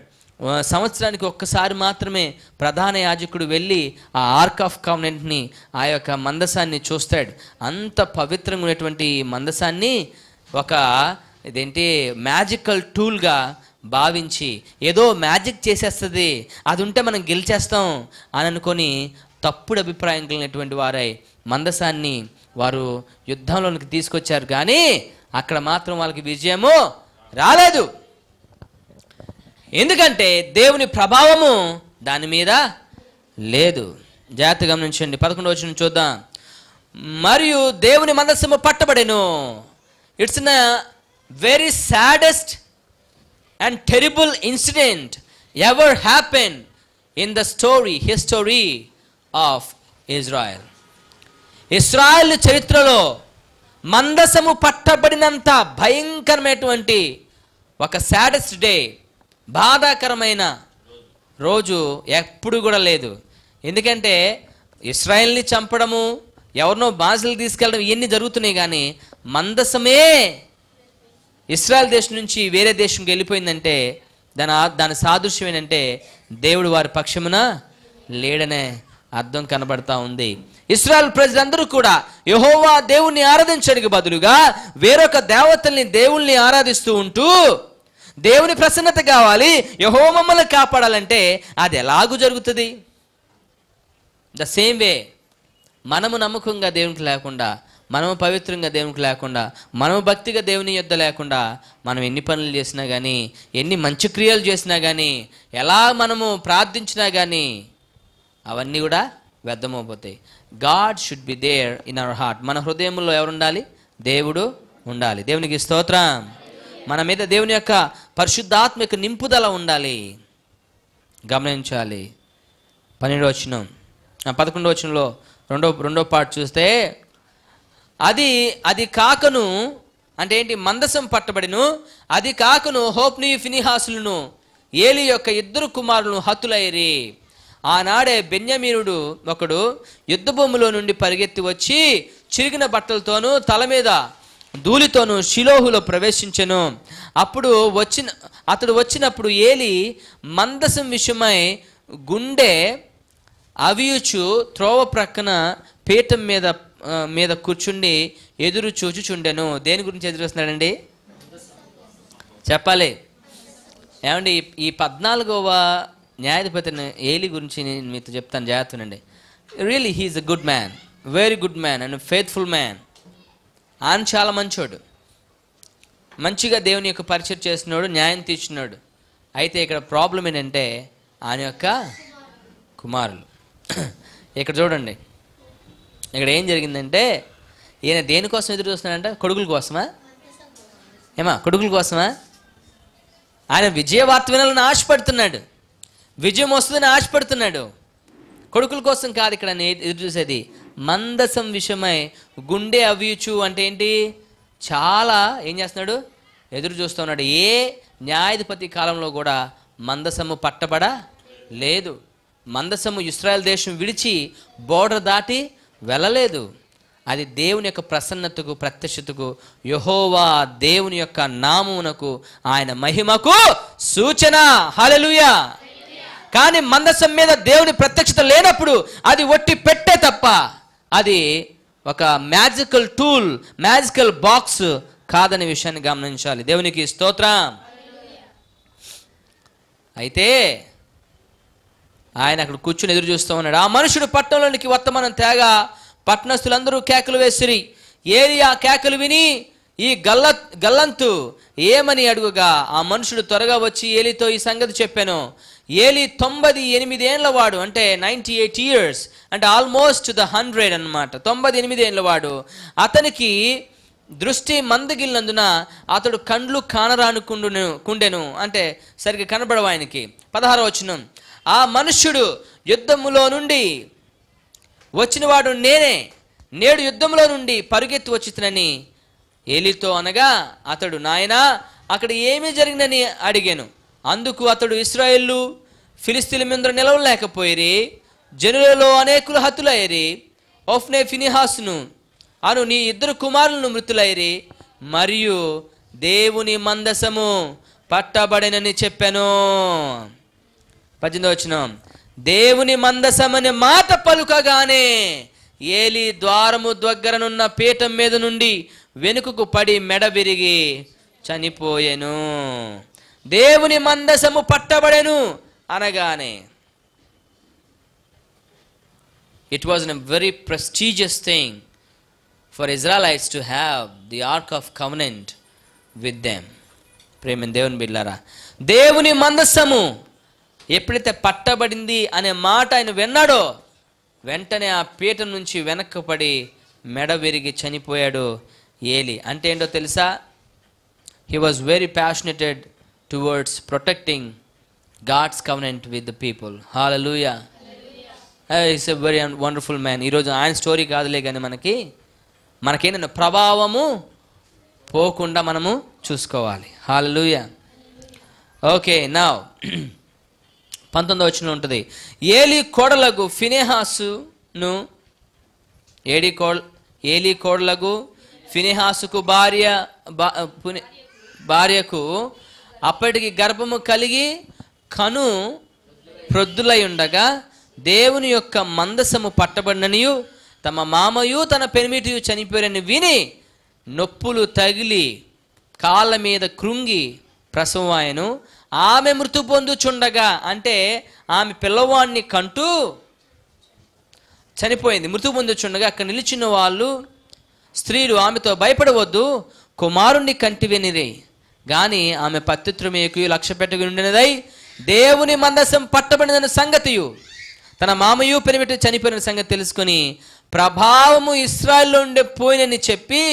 సంవత్సరానికి ఒక్కసారి మాత్రమే ప్రధాన యాజకుడు వెళ్ళి ఆ ఆర్క్ ఆఫ్ కవెనెంట్ని, ఆ యొక్క మందసాన్ని చూస్తాడు. అంత పవిత్రంగా ఉన్నటువంటి మందసాన్ని ఒక మ్యాజికల్ టూల్గా భావించి ఏదో మ్యాజిక్ చేసేస్తుంది, అది ఉంటే మనం గెలిచేస్తాం అని అనుకొని తప్పుడు అభిప్రాయం కలిగినటువంటి వారై మందసాన్ని వారు యుద్ధంలోనికి తీసుకొచ్చారు. కానీ అక్కడ మాత్రం వాళ్ళకి విజయము రాలేదు. ఎందుకంటే దేవుని ప్రభావము దాని మీద లేదు. జాగ్రత్తగా గమనించండి. 11వ వచనం చూద్దాం. మరియు దేవుని మందసము పట్టబడెను. It's a very saddest and terrible incident ever happened in the history of Israel. Israel చరిత్రలో మందసము పట్టబడినంత భయంకరమైనటువంటి ఒక సాడెస్ట్ డే, బాధాకరమైన రోజు ఎప్పుడు కూడా లేదు. ఎందుకంటే ఇశ్రాయేల్ని చంపడము, ఎవరినో బానిసలు తీసుకెళ్ళడం ఇవన్నీ జరుగుతున్నాయి. కానీ మందసమే ఇశ్రాయేల్ దేశం నుంచి వేరే దేశంకి వెళ్ళిపోయిందంటే దాని సాదృశ్యం ఏంటంటే దేవుడు వారి పక్షమున లేడనే అర్థం కనబడతా ఉంది. ఇశ్రాయేల్ ప్రజలందరూ కూడా యెహోవా దేవుణ్ణి ఆరాధించడానికి బదులుగా వేరొక దేవతల్ని, దేవుల్ని ఆరాధిస్తూ ఉంటూ దేవుని ప్రసన్నత కావాలి, యెహోవా మమ్మల్ని కాపాడాలంటే అది ఎలాగూ జరుగుతుంది? ద సేమ్ వే మనము నమ్మకంగా దేవునికి లేకుండా, మనము పవిత్రంగా దేవునికి లేకుండా, మనము భక్తిగా దేవుని యొద్ద లేకుండా మనం ఎన్ని పనులు చేసినా కానీ, ఎన్ని మంచి క్రియలు చేసినా కానీ, ఎలా మనము ప్రార్థించినా కానీ అవన్నీ కూడా వ్యర్థమైపోతాయి. God should be there in our heart. మన హృదయంలో ఎవరు ఉండాలి? దేవుడు ఉండాలి. దేవునికి స్తోత్రం. మన మీద దేవుని యొక్క పరిశుద్ధాత్మిక నింపుదల ఉండాలి. గమనించాలి. 12వ వచనం, 11వ వచనంలో రెండో పార్ట్ చూస్తే అది కాకను అంటే ఏంటి? మందసం పట్టబడిను. అది కాకను హోప్ని ఫినిహాసులను ఏలి యొక్క 2 కుమారులను హతులైరి. ఆనాడే బెన్యామీనుడు ఒకడు యుద్ధ భూమిలో నుండి పరిగెత్తి వచ్చి చిరిగిన బట్టలతోనూ తల మీద ధూళితోనూ షిలోహులో ప్రవేశించెను. అతడు వచ్చినప్పుడు ఏలి మందసం విషయమై గుండె అవియుచు త్రోవ ప్రక్కన పీఠం మీద కూర్చుండి ఎదురు చూచుచుండెను. దేని గురించి ఎదురు చూస్తున్నాడండి? చెప్పాలి ఏమండి? ఈ 14వ న్యాయాధిపతి ఏలి గురించి నేను మీతో చెప్తాను, జాగ్రత్తనండి. Really he is a good man, very good man and faithful man. ఆయన చాలా మంచోడు, మంచిగా దేవుని యొక్క పరిచయం చేస్తున్నాడు, న్యాయం తీర్చున్నాడు. అయితే ఇక్కడ ప్రాబ్లం ఏంటంటే ఆయన యొక్క కుమారులు. ఇక్కడ చూడండి, ఇక్కడ ఏం జరిగిందంటే ఈయన దేనికోసం ఎదురు చూస్తున్నాడంట? కొడుకుల కోసమా? కొడుకుల కోసమా? ఆయన విజయవార్త వినాలని ఆశపడుతున్నాడు, విజయం వస్తుందని ఆశపడుతున్నాడు. కొడుకుల కోసం కాదు ఇక్కడ ఎదురు చూసేది. మందసం విషయమై గుండె అవ్యూచు అంటే ఏంటి? చాలా ఏం చేస్తున్నాడు? ఎదురు చూస్తున్నాడు. ఏ న్యాయాధిపతి కాలంలో కూడా మందసము పట్టబడ లేదు. మందసము ఇశ్రాయేల్ దేశం విడిచి బోర్డర్ దాటి వెళ్ళలేదు. అది దేవుని యొక్క ప్రసన్నతకు, ప్రత్యక్షతకు, యెహోవా దేవుని యొక్క నామమునకు, ఆయన మహిమకు సూచన. హల్లెలూయా. కానీ మందసం మీద దేవుని ప్రత్యక్షత లేనప్పుడు అది ఒట్టి పెట్టే తప్ప అది ఒక మ్యాజికల్ టూల్, మ్యాజికల్ బాక్స్ కాదనే విషయాన్ని గమనించాలి. దేవునికి స్తోత్రం. అయితే ఆయన అక్కడ కూర్చుని ఎదురు చూస్తూ ఉన్నాడు. ఆ మనుషుడు పట్టణంలోనికి వర్తమానం తేగా పట్టణస్థులందరూ కేకలు వేసిరి. ఏలి ఆ కేకలు విని ఈ గల్లంతు ఏమని అడుగుగా ఆ మనుషుడు త్వరగా వచ్చి ఏలితో ఈ సంగతి చెప్పాను. ఏలి 98 ఏళ్ల వాడు, అంటే 98 years, అంటే ఆల్మోస్ట్ ద 100 అన్నమాట. 98 ఏళ్ల వాడు. అతనికి దృష్టి మందగిలినందున అతడు కండ్లు కానరానుకుండెను, అంటే సరిగ్గా కనబడవు ఆయనకి. 16వ వచనం, ఆ మనుష్యుడు యుద్ధములో నుండి వచ్చినవాడు నేనే, నేడు యుద్ధంలో నుండి పరుగెత్తి వచ్చినని ఏలితో అనగా అతడు, నాయనా అక్కడ ఏమి జరిగిందని అడిగాను. అందుకు అతడు, ఇశ్రాయేలు ఫిలిస్తీన్ల మీద నిలవలేకపోయిరి, జనులలో అనేకులు హతులయ్యి, ఒఫ్నే ఫినిహాసును అను నీ 2 కుమారులను మృతులైరి, మరియు దేవుని మందసము పట్టబడినని చెప్పాను. 18వ వచనం, దేవుని మందసమని మాట పలుకగానే ఏలి ద్వారము దగ్గరనున్న పీఠం మీద నుండి వెనుకకు పడి మెడ విరిగి చనిపోయెను. దేవుని మందసము పట్టబడెను అనగానే it was a very prestigious thing for Israelites to have the ark of covenant with them. ప్రేమ దేవుని బిడ్డలారా, దేవుని మందసము ఎప్పుడైతే పట్టబడింది అనే మాట ఆయన విన్నాడో వెంటనే ఆ పీఠం నుంచి వెనక్కి పడి మెడ విరిగి చనిపోయాడు ఏలి. అంటే ఏంటో తెలుసా? He was very passionated towards protecting God's covenant with the people. Hallelujah. Is a very wonderful man. ఈరోజు ఆయన స్టోరీ కాదులే కానీ మనకేంటంటే ప్రభావము పోకుండా మనము చూసుకోవాలి. హల్లెలూయా. ఓకే, నౌ 19వ వచనం ఉంటుంది. ఏలి కోడలకు ఫినెహాసును, ఏలి కోడలకు ఫినెహాసుకు భార్యకు అప్పటికి గర్భము కలిగి కను ప్రొద్దులై ఉండగా దేవుని యొక్క మందసము పట్టబడిననియు తమ మామయు తన పెనిమిటియు చనిపోయారని విని నొప్పులు తగిలి కాళ్ళ మీద కృంగి ప్రసవాయను. ఆమె మృతు పొందుచుండగా, అంటే ఆమె పిల్లవాడిని కంటూ చనిపోయింది. మృతు పొందుచుండగా అక్కడ నిలిచిన వాళ్ళు స్త్రీలు ఆమెతో, భయపడవద్దు, కుమారుణ్ణి కంటివెనిరి. కానీ ఆమె పత్తిత్రమేకు లక్ష్య పెట్టుకుని ఉండినదై దేవుని మందసం పట్టబడిన సంగతియు తన మామయు పెనిమిటి చనిపోయిన సంగతి తెలుసుకొని ప్రభావము ఇశ్రాయేలులో ఉండే పోయినని చెప్పి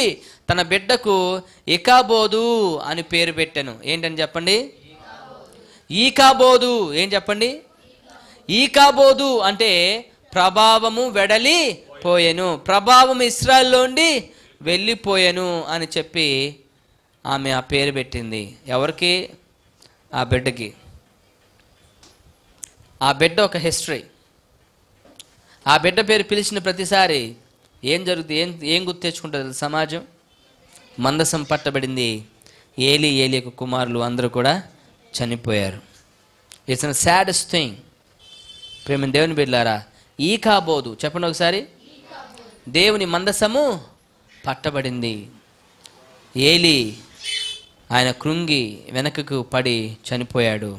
తన బిడ్డకు ఇకాబోదు అని పేరు పెట్టాను. ఏంటని చెప్పండి? ఈకాబోదు. ఏం చెప్పండి? ఈకాబోదు అంటే ప్రభావము వెడలి పోయెను, ప్రభావం ఇశ్రాయేలులో ఉండి వెళ్ళిపోయాను అని చెప్పి ఆమె ఆ పేరు పెట్టింది. ఎవరికి? ఆ బిడ్డకి. ఆ బిడ్డ ఒక హిస్టరీ. ఆ బిడ్డ పేరు పిలిచిన ప్రతిసారి ఏం జరుగుతుంది, ఏం గుర్తు తెచ్చుకుంటుంది సమాజం? మందసం పట్టబడింది, ఏలి యొక్క కుమారులు అందరూ కూడా చనిపోయారు. It's a saddest thing. ప్రేమ దేవుని బిడ్డలారా, ఈ కాబోదు. చెప్పండి ఒకసారి. దేవుని మందసము పట్టబడింది. ఏలి ఆయన కృంగి వెనకకు పడి చనిపోయాడు.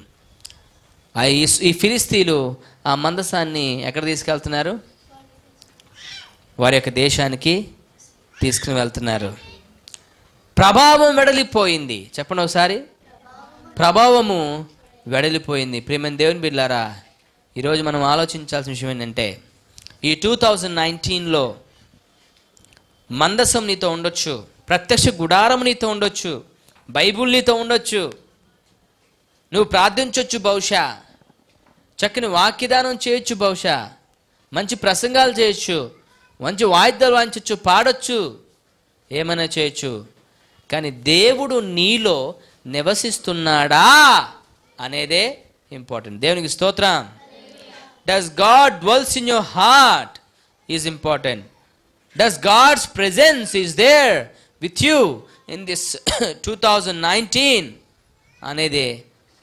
ఈ ఫిలిస్తీన్లు ఆ మందసాన్ని ఎక్కడ తీసుకెళ్తున్నారు? వారి యొక్క దేశానికి తీసుకుని వెళ్తున్నారు. ప్రభావం వెడలిపోయింది. చెప్పండి ఒకసారి. ప్రభావము వెడలిపోయింది. ప్రియమైన దేవుని బిడ్డలారా, ఈరోజు మనం ఆలోచించాల్సిన విషయం ఏంటంటే, ఈ 2019లో మందసం నీతో ఉండొచ్చు, ప్రత్యక్ష గుడారం నీతో ఉండొచ్చు, బైబుల్ నీతో ఉండొచ్చు, నువ్వు ప్రార్థించవచ్చు, బహుశా చక్కని వాక్యదానం చేయొచ్చు, బహుశా మంచి ప్రసంగాలు చేయొచ్చు, మంచి వాయిద్యాలు వాయించవచ్చు, పాడొచ్చు, ఏమైనా చేయొచ్చు. కానీ దేవుడు నీలో నివసిస్తున్నాడా అనేదే ఇంపార్టెంట్. దేవునికి స్తోత్రం. Does God dwells in your heart is important. Does God's presence is there with you in this 2019 అనేది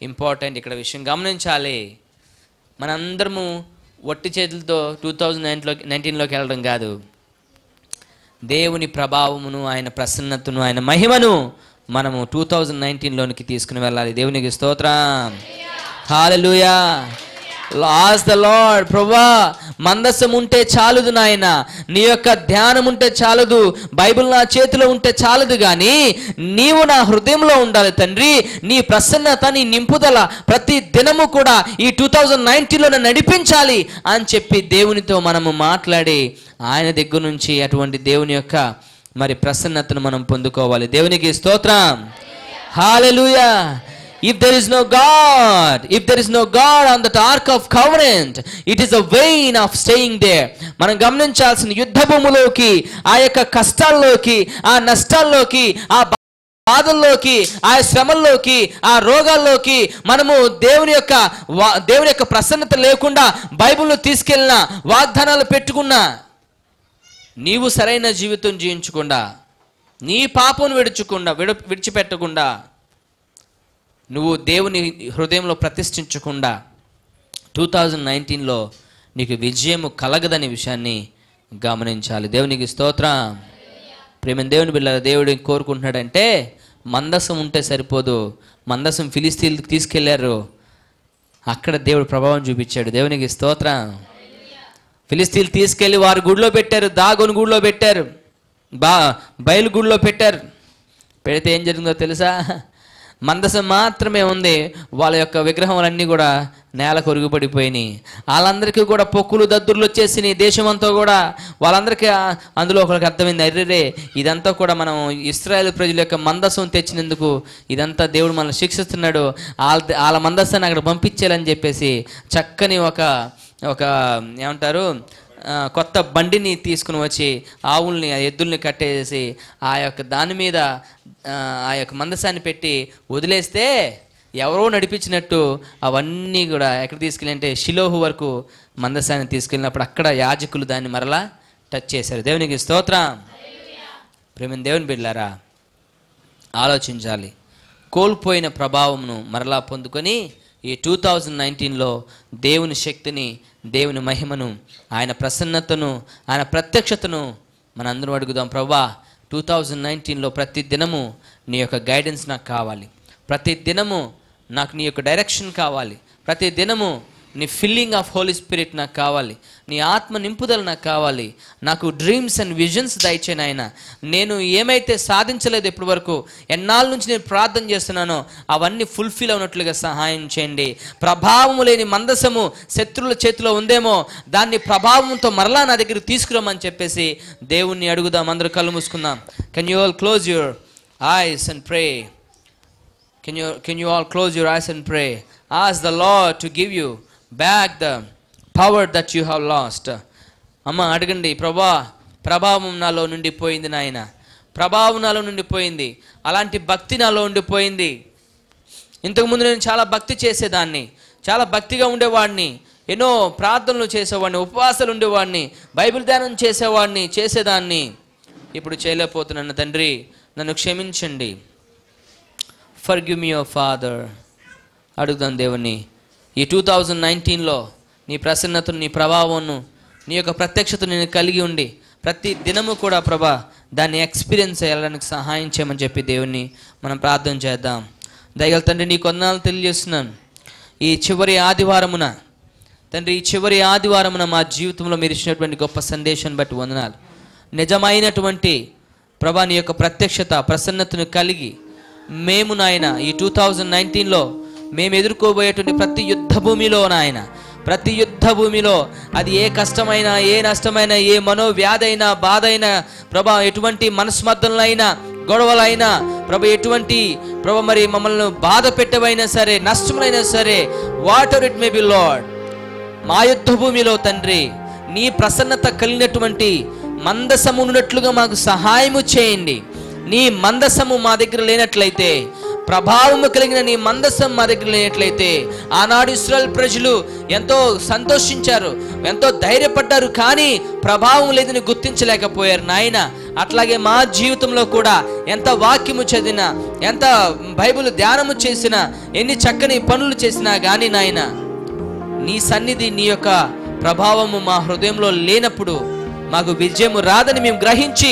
ఇంపార్టెంట్. ఇక్కడ విషయం గమనించాలి. మనందరము వట్టి చేతులతో 2019లోకి వెళ్ళడం కాదు. దేవుని ప్రభావమును, ఆయన ప్రసన్నతను, ఆయన మహిమను మనము 2019లోనికి తీసుకుని వెళ్ళాలి. దేవునికి స్తోత్రం. హల్లెలూయా. ఆస్క్ ద లార్డ్, ప్రభువా మందసం ఉంటే చాలదు నాయన, నీ యొక్క ధ్యానం ఉంటే చాలదు, బైబిల్ నా చేతిలో ఉంటే చాలదు, కానీ నీవు నా హృదయంలో ఉండాలి తండ్రి. నీ ప్రసన్నత, నీ నింపుదల ప్రతి దినము కూడా ఈ 2019లో నడిపించాలి అని చెప్పి దేవునితో మనము మాట్లాడి ఆయన దగ్గర నుంచి అటువంటి దేవుని యొక్క మరి ప్రసన్నతను మనం పొందుకోవాలి. దేవునికి స్తోత్రం. హల్లెలూయా. If there is no God on that ark of covenant, it is a vain of staying there. మనం గమనించాల్సిన, యుద్ధ భూమిలోకి, ఆ యొక్క కష్టాల్లోకి, ఆ నష్టాల్లోకి, ఆ బాధల్లోకి, ఆ శ్రమల్లోకి, ఆ రోగాల్లోకి మనము దేవుని యొక్క ప్రసన్నత లేకుండా బైబిల్ను తీసుకెళ్ళిన, వాగ్దానాలు పెట్టుకున్నా, నీవు సరైన జీవితం జీవించకుండా, నీ పాపను విడిచిపెట్టకుండా, నువ్వు దేవుని హృదయంలో ప్రతిష్ఠించకుండా 2019లో నీకు విజయము కలగదనే విషయాన్ని గమనించాలి. దేవునికి స్తోత్రం. ప్రేమ దేవుని బిడ్డలారా, దేవుడు కోరుకుంటున్నాడంటే మందసం ఉంటే సరిపోదు. మందసం ఫిలిస్తీన్లకు తీసుకెళ్లారు, అక్కడ దేవుడు ప్రభావం చూపించాడు. దేవునికి స్తోత్రం. ఫిలిస్తీన్లు తీసుకెళ్లి వారి గుడిలో పెట్టారు, దాగోని గుడిలో పెట్టారు, బయలు గుడిలో పెట్టారు. పెడితే ఏం జరిగిందో తెలుసా? మందసం మాత్రమే ఉంది, వాళ్ళ యొక్క విగ్రహములన్నీ కూడా నేల కొరుగుపడిపోయినాయి. వాళ్ళందరికీ కూడా పొక్కులు దద్దుర్లు వచ్చేసినాయి. దేశమంతా కూడా వాళ్ళందరికీ అందులో ఒకరికి అర్థమైంది, అర్రెరే ఇదంతా కూడా మనం ఇశ్రాయేలు ప్రజల యొక్క మందసం తెచ్చినందుకు ఇదంతా దేవుడు మనల్ని శిక్షిస్తున్నాడు, వాళ్ళ మందసాన్ని అక్కడ పంపించాలని చెప్పేసి చక్కని ఒక ఏమంటారు కొత్త బండిని తీసుకుని వచ్చి ఆవుల్ని, ఎద్దుల్ని కట్టేసి ఆ యొక్క దాని మీద ఆ యొక్క మందసాన్ని పెట్టి వదిలేస్తే ఎవరో నడిపించినట్టు అవన్నీ కూడా ఎక్కడ తీసుకెళ్ళి అంటే షిలోహు వరకు మందసాన్ని తీసుకెళ్ళినప్పుడు అక్కడ యాజకులు దాన్ని మరలా టచ్ చేశారు. దేవునికి స్తోత్రం. ప్రేమ దేవుని బిడ్డలారా, ఆలోచించాలి. కోల్పోయిన ప్రభావంను మరలా పొందుకొని ఈ 2019లో దేవుని శక్తిని, దేవుని మహిమను, ఆయన ప్రసన్నతను, ఆయన ప్రత్యక్షతను మనందరం అడుగుదాం. ప్రభువా 2019లో ప్రతి దినము నీ యొక్క గైడెన్స్ నాకు కావాలి, ప్రతి దినము నాకు నీ యొక్క డైరెక్షన్ కావాలి, ప్రతి దినము నీ ఫిల్లింగ్ ఆఫ్ హోలీ స్పిరిట్ నాకు కావాలి, నీ ఆత్మ నింపుదల నాకు కావాలి, నాకు డ్రీమ్స్ అండ్ విజన్స్ దయచేయను ఆయన. నేను ఏమైతే సాధించలేదు ఇప్పటి వరకు, ఎన్నాళ్ళ నుంచి నేను ప్రార్థన చేస్తున్నానో అవన్నీ ఫుల్ఫిల్ అవునట్లుగా సహాయం చేయండి. ప్రభావము లేని మందసము శత్రువుల చేతిలో ఉందేమో, దాన్ని ప్రభావంతో మరలా నా దగ్గరికి తీసుకురమ్మని చెప్పేసి దేవుణ్ణి అడుగుదాం. అందరూ కళ్ళు మూసుకుందాం. Can you all close your eyes and pray? Can you all close your eyes and pray? Ask the Lord to give you back the power that you have lost. అమ్మ అడగండి, ప్రభా ప్రభావం నాలో నుండి పోయింది నాయన, ప్రభావం నాలో నుండి పోయింది, అలాంటి భక్తి నాలో ఉండిపోయింది. ఇంతకుముందు నేను చాలా భక్తి చేసేదాన్ని, చాలా భక్తిగా ఉండేవాడిని, ఎన్నో ప్రార్థనలు చేసేవాడిని, ఉపవాసాలు ఉండేవాడిని, బైబిల్ ధ్యానం చేసేదాన్ని. ఇప్పుడు చేయలేకపోతున్నాను తండ్రి, నన్ను క్షమించండి. Forgive me your father. అడుగుదాం దేవుణ్ణి. ఈ 2019లో నీ ప్రసన్నతను, నీ ప్రభావంను నీ యొక్క ప్రత్యక్షతను నేను కలిగి ఉండి ప్రతి దినము కూడా ప్రభా దాన్ని ఎక్స్పీరియన్స్ అయ్యడానికి సహాయం చేయమని చెప్పి దేవుణ్ణి మనం ప్రార్థన చేద్దాం. దయగల తండ్రి, నీ కొందనాలు తెలియజేస్తున్నాను. ఈ చివరి ఆదివారమున తండ్రి, ఈ చివరి ఆదివారమున మా జీవితంలో మీరు ఇచ్చినటువంటి గొప్ప సందేశాన్ని బట్టి వందనాలు. నిజమైనటువంటి ప్రభా నీ యొక్క ప్రత్యక్షత ప్రసన్నతను కలిగి మేము నాయన ఈ 2019లో మేము ఎదుర్కోబోయేటువంటి ప్రతి యుద్ధ భూమిలో నాయన, ప్రతి యుద్ధ భూమిలో అది ఏ కష్టమైనా, ఏ నష్టమైనా, ఏ మనోవ్యాధి అయినా, బాధ అయినా ప్రభా, ఎటువంటి మనస్మర్థనలైనా, గొడవలైనా ప్రభా, ఎటువంటి ప్రభా మరి మమ్మల్ని బాధ పెట్టవైనా సరే, నష్టములైనా సరే, what ever it may be lord, మా యుద్ధ భూమిలో తండ్రి నీ ప్రసన్నత కలిగినటువంటి మందసము ఉన్నట్లుగా మాకు సహాయము చేయండి. నీ మందసము మా దగ్గర లేనట్లయితే, ప్రభావము కలిగిన నీ మందసం మా దగ్గర లేనట్లయితే, ఆనాడు ఇశ్రాయేలు ప్రజలు ఎంతో సంతోషించారు, ఎంతో ధైర్యపడ్డారు, కానీ ప్రభావం లేదని గుర్తించలేకపోయారు నాయన. అట్లాగే మా జీవితంలో కూడా ఎంత వాక్యము చదివినా, ఎంత బైబిల్ ధ్యానము చేసినా, ఎన్ని చక్కని పనులు చేసినా కానీ నాయన, నీ సన్నిధి, నీ యొక్క ప్రభావము మా హృదయంలో లేనప్పుడు మాకు విజయము రాదని మేము గ్రహించి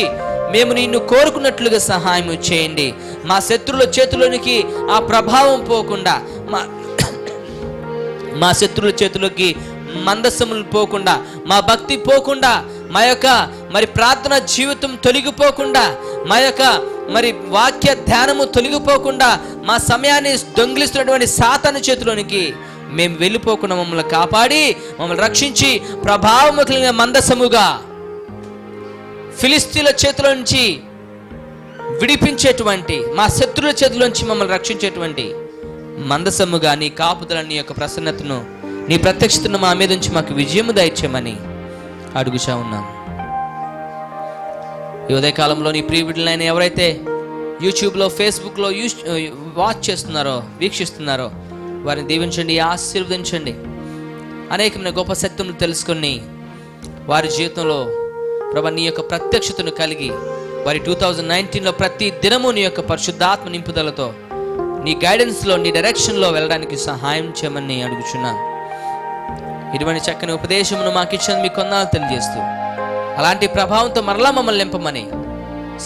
మేము నిన్ను కోరుకున్నట్లుగా సహాయం చేయండి. మా శత్రువుల చేతిలోనికి ఆ ప్రభావం పోకుండా, మా శత్రువుల చేతిలోకి మందసములు పోకుండా, మా భక్తి పోకుండా, మా యొక్క మరి ప్రార్థన జీవితం తొలగిపోకుండా, మా యొక్క మరి వాక్య ధ్యానము తొలగిపోకుండా, మా సమయాన్ని దొంగిలిస్తున్నటువంటి సాతాను చేతిలోనికి మేము వెళ్ళిపోకుండా మమ్మల్ని కాపాడి, మమ్మల్ని రక్షించి ప్రభావము కలిగిన మందసముగా ఫిలిస్తీన్ల చేతిలో నుంచి విడిపించేటువంటి, మా శత్రువుల చేతిలోంచి మమ్మల్ని రక్షించేటువంటి మందసముగా నీ కాపుదల, నీ యొక్క ప్రసన్నతను, నీ ప్రత్యక్షతను మా మీద నుంచి మాకు విజయము దయచేయమని అడుగుచా ఉన్నాం. ఈ ఉదయకాలంలో నీ ప్రియ బిడ్డలైన ఎవరైతే యూట్యూబ్లో, ఫేస్బుక్లో వాచ్ చేస్తున్నారో, వీక్షిస్తున్నారో వారిని దీవించండి, ఆశీర్వదించండి. అనేకమైన గొప్ప సత్యములు తెలుసుకొని వారి జీవితంలో ప్రభా నీ యొక్క ప్రత్యక్షతను కలిగి వారి 2019లో ప్రతి దినము నీ యొక్క పరిశుద్ధాత్మ నింపుదలతో, నీ గైడెన్స్లో, నీ డైరెక్షన్లో వెళ్ళడానికి సహాయం చేయమని అడుగుచున్నాను. ఇటువంటి చక్కని ఉపదేశమును మాకు ఇచ్చినందుకు మీకు వందనాలు తెలియజేస్తూ, అలాంటి ప్రభావంతో మరలా మమ్మల్ని నింపమని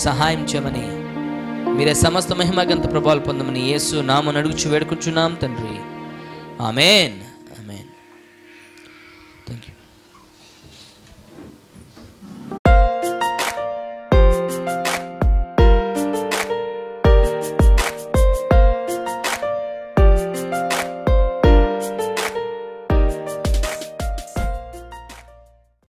సహాయం చేయమని, మీరే సమస్త మహిమ గంత ప్రభావాలు పొందమని యేసు నామమున అడుగుచు వేడుకుంటున్నాం తండ్రి. ఆమేన్.